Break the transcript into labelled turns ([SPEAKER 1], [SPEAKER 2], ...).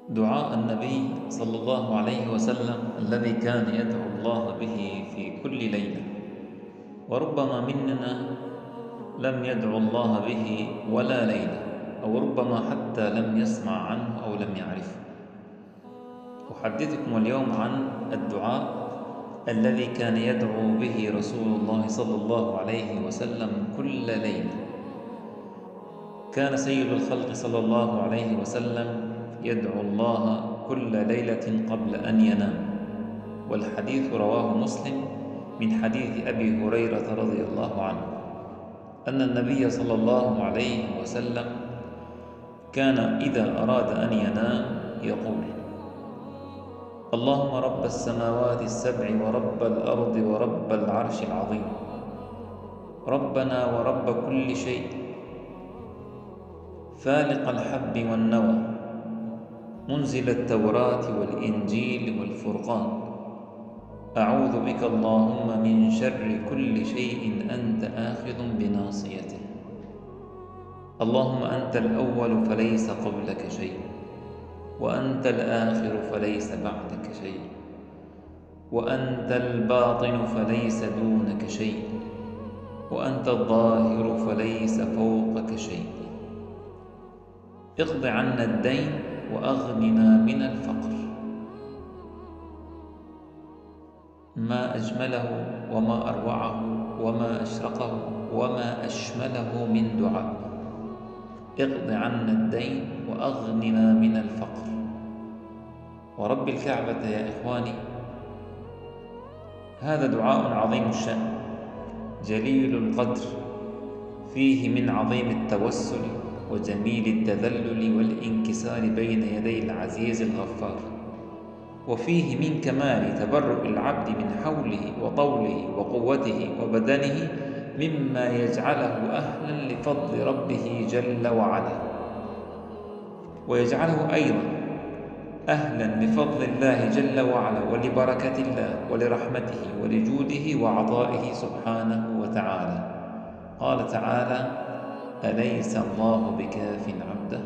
[SPEAKER 1] دعاء النبي صلى الله عليه وسلم الذي كان يدعو الله به في كل ليلة، وربما مننا لم يدعو الله به ولا ليلة، أو ربما حتى لم يسمع عنه أو لم يعرفه. أحدثكم اليوم عن الدعاء الذي كان يدعو به رسول الله صلى الله عليه وسلم كل ليلة. كان سيد الخلق صلى الله عليه وسلم يدعو الله كل ليلة قبل أن ينام، والحديث رواه مسلم من حديث أبي هريرة رضي الله عنه أن النبي صلى الله عليه وسلم كان إذا أراد أن ينام يقول: اللهم رب السماوات السبع ورب الأرض ورب العرش العظيم، ربنا ورب كل شيء، فالق الحب والنوى، منزل التوراة والإنجيل والفرقان، أعوذ بك اللهم من شر كل شيء أنت آخذ بناصيته، اللهم أنت الأول فليس قبلك شيء، وأنت الآخر فليس بعدك شيء، وأنت الباطن فليس دونك شيء، وأنت الظاهر فليس فوقك شيء، اقض عنا الدين وأغننا من الفقر. ما أجمله وما أروعه وما أشرقه وما أشمله من دعاء: اقض عنا الدين وأغننا من الفقر. ورب الكعبة يا إخواني، هذا دعاء عظيم الشأن جليل القدر، فيه من عظيم التوسل وجميل التذلل والانكسار بين يدي العزيز الغفار، وفيه من كمال تبرؤ العبد من حوله وطوله وقوته وبدنه، مما يجعله أهلا لفضل ربه جل وعلا، ويجعله أيضا أهلا لفضل الله جل وعلا ولبركة الله ولرحمته ولجوده وعطائه سبحانه وتعالى. قال تعالى: أليس الله بكاف عبده